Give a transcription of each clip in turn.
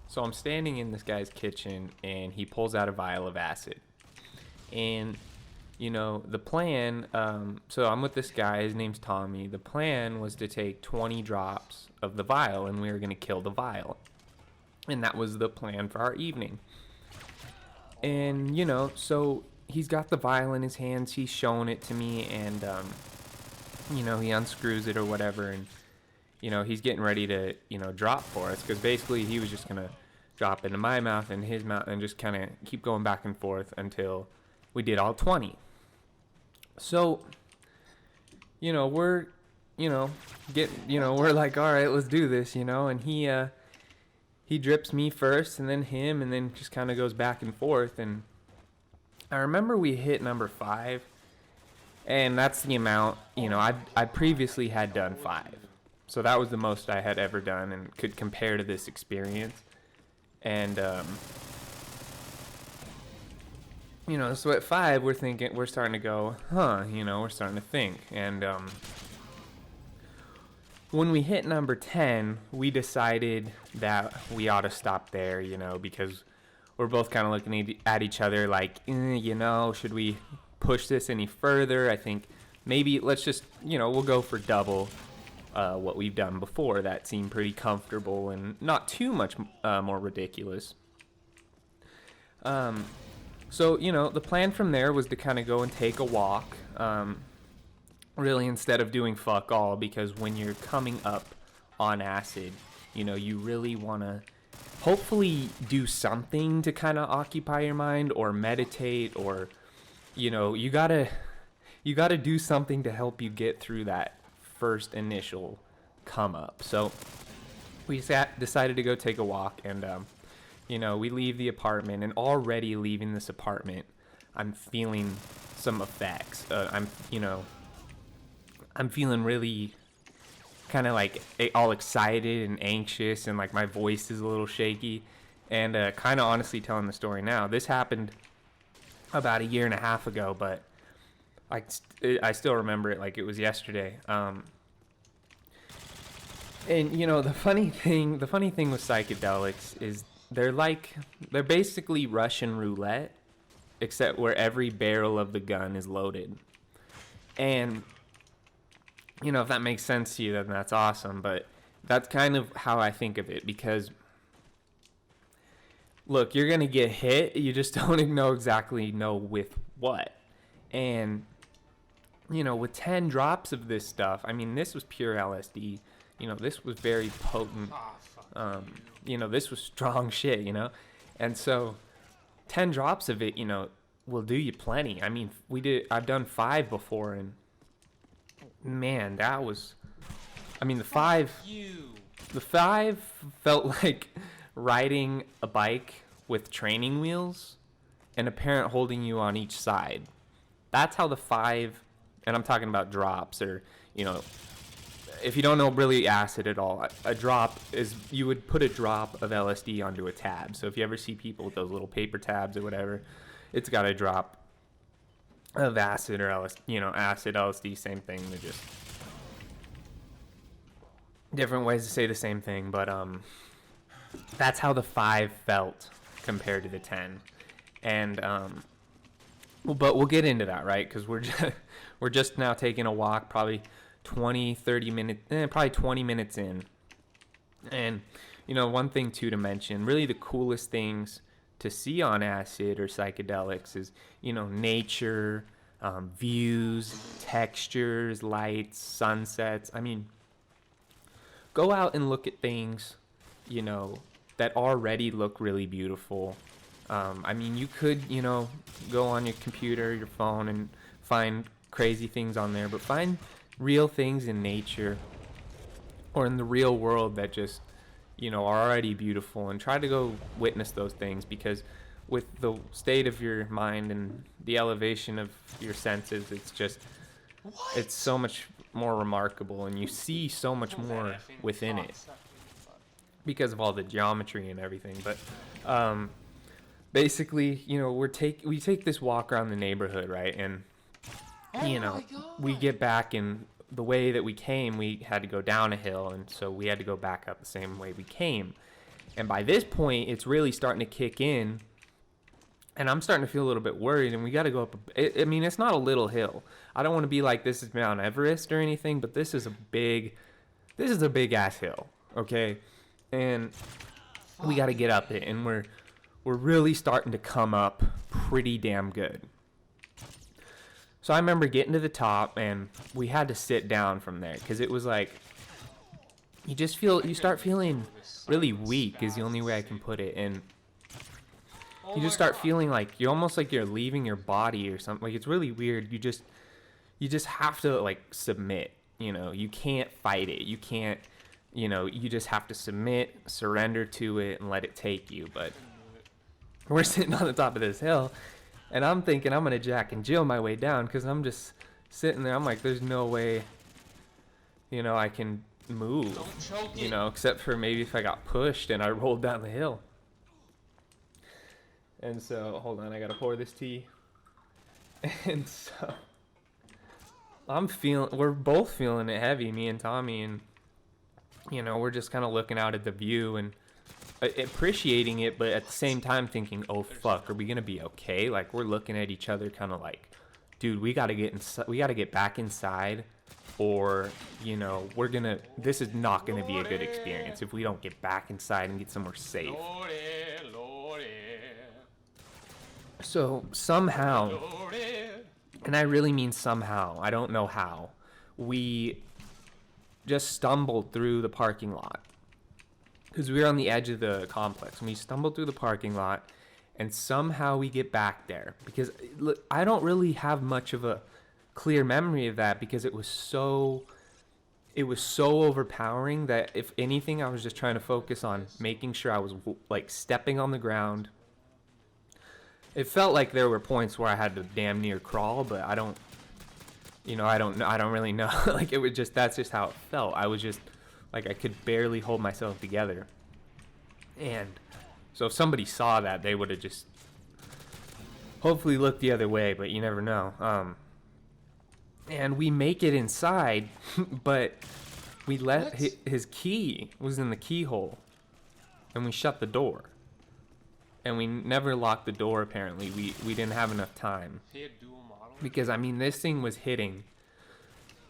So I'm standing in this guy's kitchen, and he pulls out a vial of acid. And, the plan, so I'm with this guy. His name's Tommy. The plan was to take 20 drops of the vial, and we were going to kill the vial. And that was the plan for our evening. And, so he's got the vial in his hands. He's showing it to me, and, he unscrews it or whatever. And, he's getting ready to, drop for us. Because basically he was just going to drop into my mouth and his mouth and just kind of keep going back and forth until we did all 20. So, we're, we're like, all right, let's do this, and he drips me first and then him, and then just kind of goes back and forth. And I remember we hit number 5, and that's the amount, I previously had done 5. So that was the most I had ever done and could compare to this experience. And, so at 5, we're starting to go, we're starting to think. And, when we hit number 10, we decided that we ought to stop there, because we're both kind of looking at each other like, should we push this any further? I think maybe let's just, we'll go for double what we've done before. That seemed pretty comfortable and not too much more ridiculous. So, the plan from there was to kind of go and take a walk. Really, instead of doing fuck all, because when you're coming up on acid, you really want to hopefully do something to kind of occupy your mind, or meditate, or, you gotta do something to help you get through that first initial come up. So we decided to go take a walk, and, we leave the apartment, and already leaving this apartment, I'm feeling some effects. I'm feeling really kind of like all excited and anxious, and like my voice is a little shaky. And kind of honestly telling the story now, this happened about 1.5 years ago, but I still remember it like it was yesterday. And the funny thing with psychedelics is they're basically Russian roulette, except where every barrel of the gun is loaded. And if that makes sense to you, then that's awesome. But that's kind of how I think of it, because look, you're going to get hit. You just don't exactly know with what. And, with 10 drops of this stuff, I mean, this was pure LSD. This was very potent. This was strong shit, And so 10 drops of it, will do you plenty. I mean, I've done 5 before, and man, that was, the 5 felt like riding a bike with training wheels and a parent holding you on each side. That's how the 5, and I'm talking about drops, or, if you don't know really acid at all, a drop is, you would put a drop of LSD onto a tab. So if you ever see people with those little paper tabs or whatever, it's got a drop of acid, or LSD, acid, LSD, same thing. They're just different ways to say the same thing. But that's how the 5 felt compared to the 10. And but we'll get into that, right? Because we're just now taking a walk, probably 30 minutes, probably 20 minutes in. And one thing too to mention, really the coolest things to see on acid or psychedelics is, nature, views, textures, lights, sunsets. I mean, go out and look at things, that already look really beautiful. You could, go on your computer, your phone, and find crazy things on there, but find real things in nature or in the real world that just, are already beautiful, and try to go witness those things, because with the state of your mind and the elevation of your senses, it's so much more remarkable, and you see so much more within it because of all the geometry and everything. But basically, we take this walk around the neighborhood, right? And we get back, and the way that we came, we had to go down a hill, and so we had to go back up the same way we came. And by this point, it's really starting to kick in. And I'm starting to feel a little bit worried, and we got to go up. I mean, it's not a little hill. I don't want to be like this is Mount Everest or anything, but this is a big ass hill, okay? And we got to get up it, and we're really starting to come up pretty damn good. So I remember getting to the top, and we had to sit down from there because it was like you start feeling really weak is the only way I can put it, and you just start feeling like you're almost like you're leaving your body or something. Like, it's really weird. You just have to like submit, you know. You can't fight it. You can't, you know, you just have to submit, surrender to it, and let it take you. But we're sitting on the top of this hill, and I'm thinking I'm gonna Jack and Jill my way down, because I'm just sitting there. I'm like, there's no way, you know, I can move, you know, except for maybe if I got pushed and I rolled down the hill. And so, hold on, I gotta pour this tea. And so, we're both feeling it heavy, me and Tommy, and, you know, we're just kind of looking out at the view and appreciating it, but at the same time thinking, oh fuck, are we gonna be okay? Like, we're looking at each other kind of like, dude, we gotta get back inside, or, you know, this is not gonna be a good experience if we don't get back inside and get somewhere safe. So somehow, and I really mean somehow, I don't know how, we just stumbled through the parking lot, because we were on the edge of the complex, and we stumbled through the parking lot, and somehow we get back there, because look, I don't really have much of a clear memory of that, because it was so overpowering that if anything, I was just trying to focus on making sure I was like stepping on the ground. It felt like there were points where I had to damn near crawl, but I don't really know. Like, that's just how it felt. I was just like, I could barely hold myself together. And so if somebody saw that, they would have just hopefully looked the other way, but you never know. And we make it inside, but we let his key was in the keyhole, and we shut the door. And we never locked the door, apparently. We didn't have enough time. Because, I mean, this thing was hitting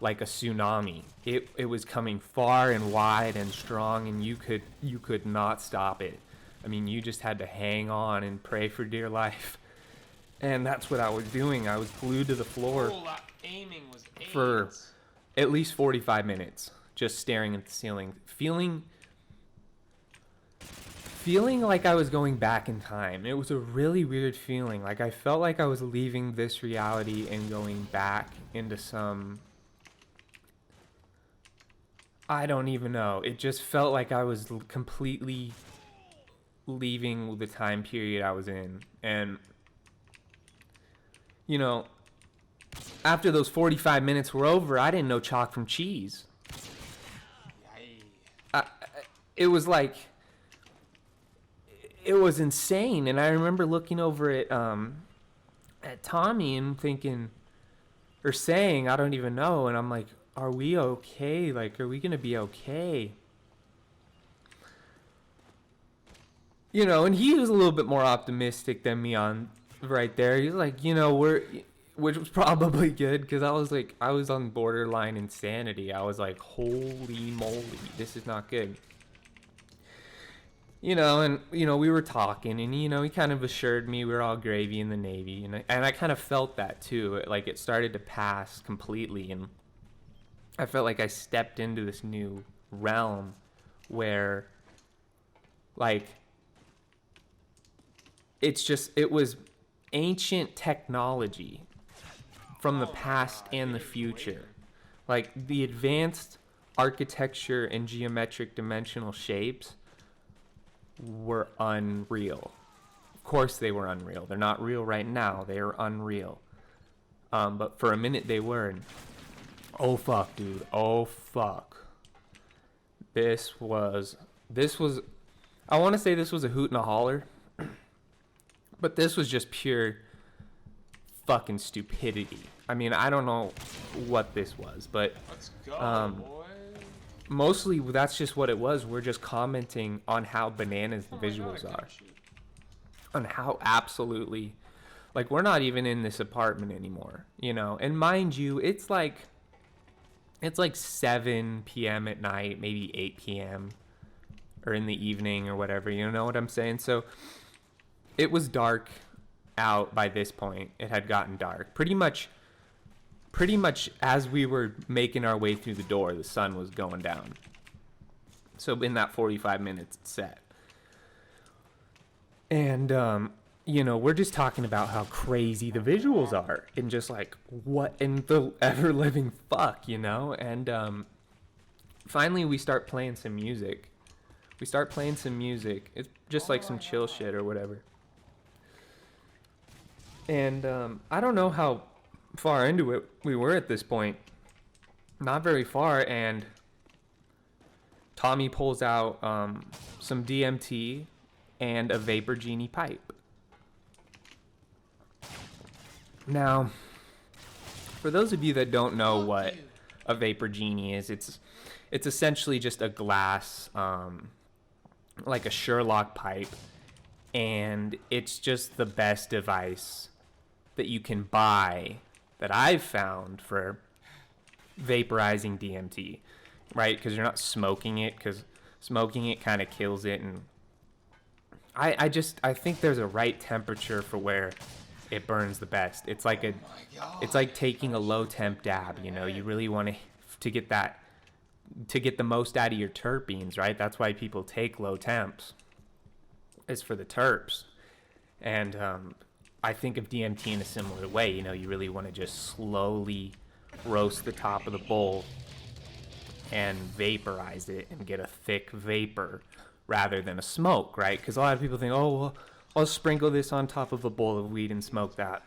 like a tsunami. It was coming far and wide and strong, and you could not stop it. I mean, you just had to hang on and pray for dear life. And that's what I was doing. I was glued to the floor for at least 45 minutes, just staring at the ceiling, feeling like I was going back in time. It was a really weird feeling. Like, I felt like I was leaving this reality and going back into some, I don't even know. It just felt like I was completely leaving the time period I was in. And, you know, after those 45 minutes were over, I didn't know chalk from cheese. It was like, it was insane. And I remember looking over at Tommy and thinking, or saying, I don't even know, and I'm like, are we okay? Like, are we gonna be okay? You know, and he was a little bit more optimistic than me on right there. He's like, you know, which was probably good, because I was on borderline insanity. I was like, holy moly, this is not good. You know, and, you know, we were talking, and, you know, he kind of assured me we were all gravy in the Navy, and I kind of felt that too. Like, it started to pass completely, and I felt like I stepped into this new realm where, like, it was ancient technology from the past and the future. Like, the advanced architecture and geometric dimensional shapes were unreal. Of course they were unreal. They're not real right now. They are unreal. But for a minute they were. And oh fuck, dude. Oh fuck. This was I want to say this was a hoot and a holler. But this was just pure fucking stupidity. I mean, I don't know what this was, but Let's go, boy. mostly that's just what it was. We're just commenting on how bananas the Oh my God, visuals I are, can't shoot. on how absolutely, like, we're not even in this apartment anymore, you know. And mind you, it's like 7 p.m. at night, maybe 8 p.m. or in the evening or whatever, you know what I'm saying? So it was dark out by this point. It had gotten dark. Pretty much as we were making our way through the door, the sun was going down. So in that 45 minutes it's set. And you know, we're just talking about how crazy the visuals are and just like what in the ever living fuck, you know? And finally we start playing some music. It's just like some chill shit or whatever. And I don't know how far into it we were at this point. Not very far. And Tommy pulls out some DMT and a Vapor Genie pipe. Now, for those of you that don't know what a Vapor Genie is, it's essentially just a glass, like a Sherlock pipe, and it's just the best device that you can buy that I've found for vaporizing DMT, right? Because you're not smoking it, because smoking it kind of kills it. And I think there's a right temperature for where it burns the best. It's like taking a low temp dab, you know. You really want to get the most out of your terpenes, right? That's why people take low temps, is for the terps. And I think of DMT in a similar way. You know, you really want to just slowly roast the top of the bowl and vaporize it and get a thick vapor rather than a smoke, right? Because a lot of people think, oh, well, I'll sprinkle this on top of a bowl of weed and smoke that.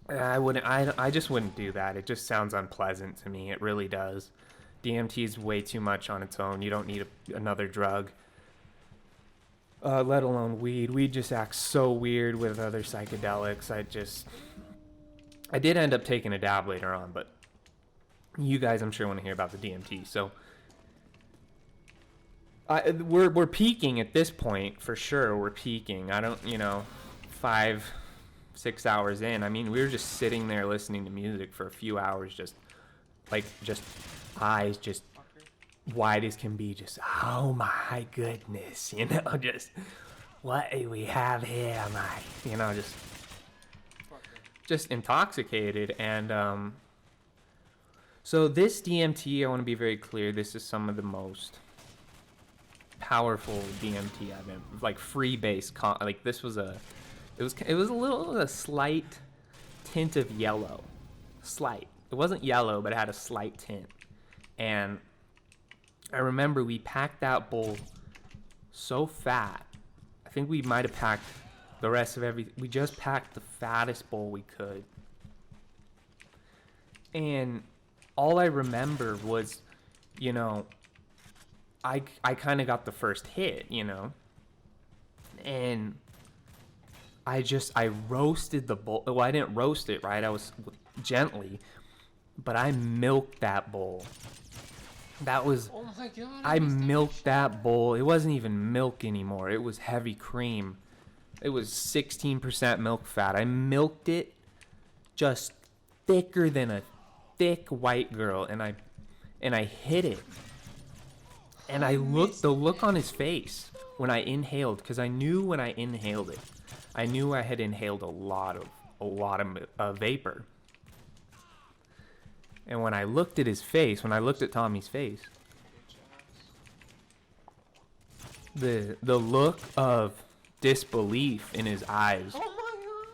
I just wouldn't do that. It just sounds unpleasant to me. It really does. DMT is way too much on its own. You don't need another drug. Let alone weed. Weed just acts so weird with other psychedelics. I did end up taking a dab later on, but you guys, I'm sure, want to hear about the DMT. So we're peaking at this point for sure. We're peaking. I don't, 5-6 hours in. I mean, we were just sitting there listening to music for a few hours, just eyes just wide as can be, just, oh my goodness, just what do we have here, just intoxicated. And so this DMT, I want to be very clear, this is some of the most powerful DMT I've been, like, free base like, this was a slight tint of yellow. Slight. It wasn't yellow, but it had a slight tint. And I remember we packed that bowl so fat. I think we might have packed the rest of everything. We just packed the fattest bowl we could. And all I remember was, I kind of got the first hit, and I roasted the bowl. Well, I didn't roast it, right? I was gently, but I milked that bowl. That was, Oh my God, I milked that bowl. It wasn't even milk anymore. It was heavy cream. It was 16% milk fat. I milked it just thicker than a thick white girl, and I hit it. And I looked, the look on his face when I inhaled, because I knew when I inhaled it, I knew I had inhaled a lot of vapor. And when I looked at his face, when I looked at Tommy's face, the look of disbelief in his eyes Oh my God.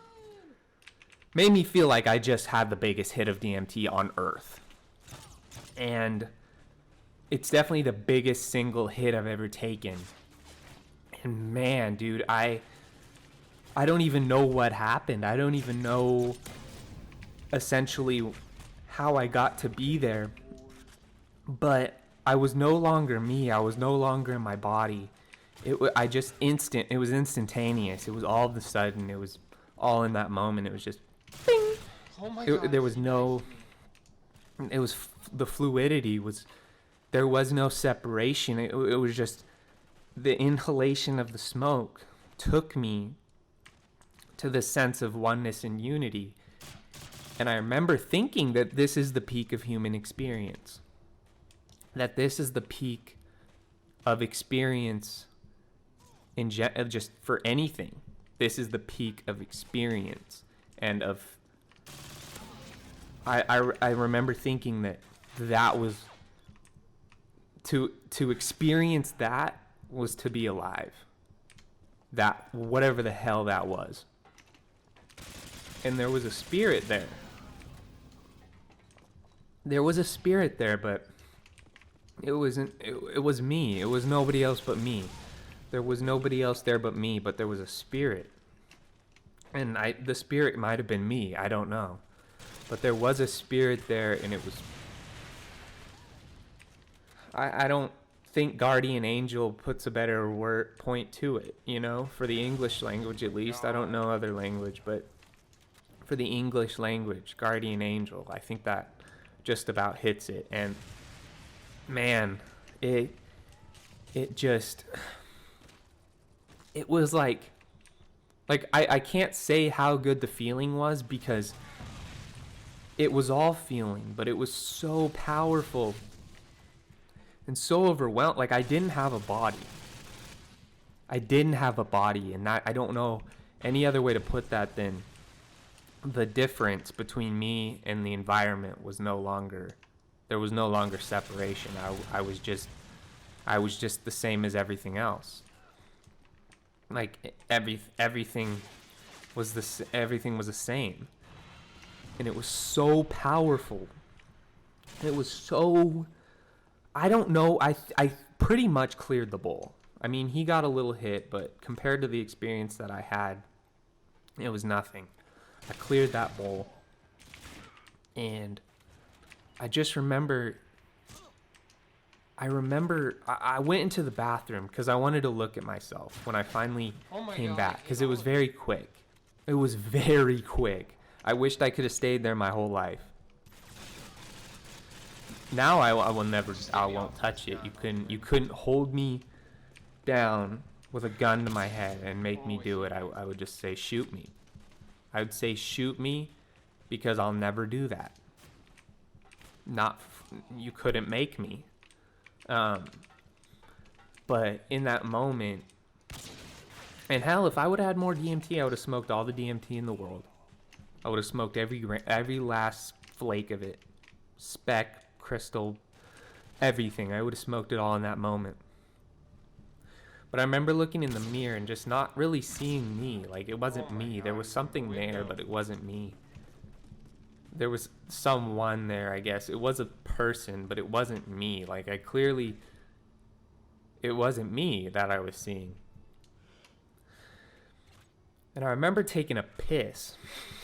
made me feel like I just had the biggest hit of DMT on Earth. And it's definitely the biggest single hit I've ever taken. And man, dude, I don't even know what happened. I don't even know essentially how I got to be there. But I was no longer me. I was no longer in my body. It was instantaneous. It was all of a sudden. It was all in that moment. It was just bing. Oh my God. There was no, it was, the fluidity was there was no separation. It was just the inhalation of the smoke took me to the sense of oneness and unity. And I remember thinking that this is the peak of human experience, that this is the peak of experience in just for anything. This is the peak of experience and of. I remember thinking that was to experience that was to be alive. That whatever the hell that was. And there was a spirit there. There was a spirit there, but it wasn't. It was me. It was nobody else but me. There was nobody else there but me, but there was a spirit. And the spirit might have been me. I don't know. But there was a spirit there, and it was. I don't think guardian angel puts a better point to it, you know, for the English language at least. I don't know other language, but for the English language, guardian angel, I think that just about hits it. And man, it was like I can't say how good the feeling was, because it was all feeling, but it was so powerful and so overwhelmed. Like, I didn't have a body. And that, I don't know any other way to put that than the difference between me and the environment was no longer, there was no longer separation. I was just the same as everything else. Like, everything was the same. And it was so powerful. It was so, I don't know, I pretty much cleared the bowl. I mean, he got a little hit, but compared to the experience that I had, it was nothing. I cleared that bowl. And I just remember, I went into the bathroom because I wanted to look at myself when I finally came back, because it was very quick. It was very quick. I wished I could have stayed there my whole life. Now I won't touch it. You couldn't hold me down with a gun to my head and make me do it. I would just say, shoot me. I would say, shoot me, because I'll never do that. You couldn't make me. But in that moment, and hell, if I would have had more DMT, I would have smoked all the DMT in the world. I would have smoked every last flake of it. Speck, crystal, everything. I would have smoked it all in that moment. But I remember looking in the mirror and just not really seeing me. Like, it wasn't me. There was something there, but it wasn't me. There was someone there, I guess. It was a person, but it wasn't me. Like, it wasn't me that I was seeing. And I remember taking a piss.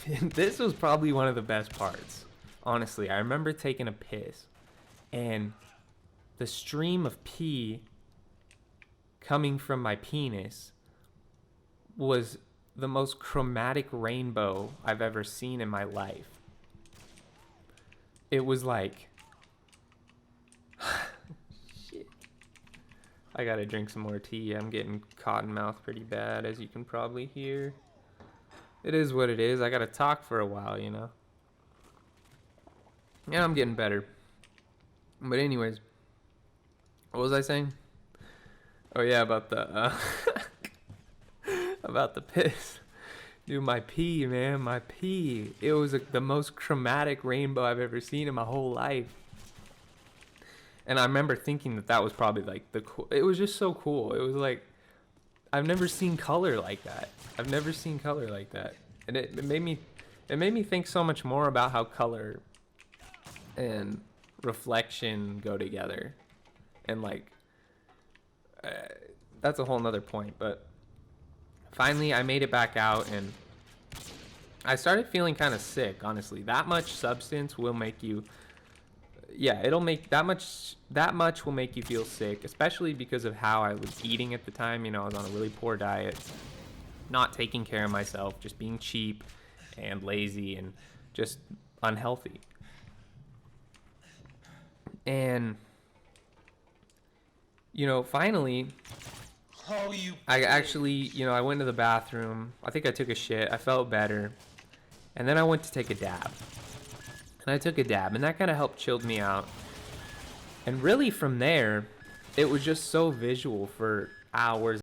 And this was probably one of the best parts. Honestly, I remember taking a piss. And the stream of pee coming from my penis was the most chromatic rainbow I've ever seen in my life. It was like, shit. I gotta drink some more tea. I'm getting cotton mouth pretty bad, as you can probably hear. It is what it is. I gotta talk for a while, you know. Yeah, I'm getting better. But anyways, what was I saying? Oh yeah, about the about the piss. Dude, my pee, man, my pee. It was the most chromatic rainbow I've ever seen in my whole life. And I remember thinking that was probably like it was just so cool. It was like, I've never seen color like that. And it made me think so much more about how color and reflection go together. And like, that's a whole nother point. But finally I made it back out, and I started feeling kind of sick, honestly. That much substance will make you, it'll make that much will make you feel sick, especially because of how I was eating at the time. You know, I was on a really poor diet, not taking care of myself, just being cheap and lazy and just unhealthy. And you know, finally, Oh, you. I actually, you know, I went to the bathroom. I think I took a shit. I felt better. And then I went to take a dab. And I took a dab, and that kind of helped chilled me out. And really from there, it was just so visual for hours.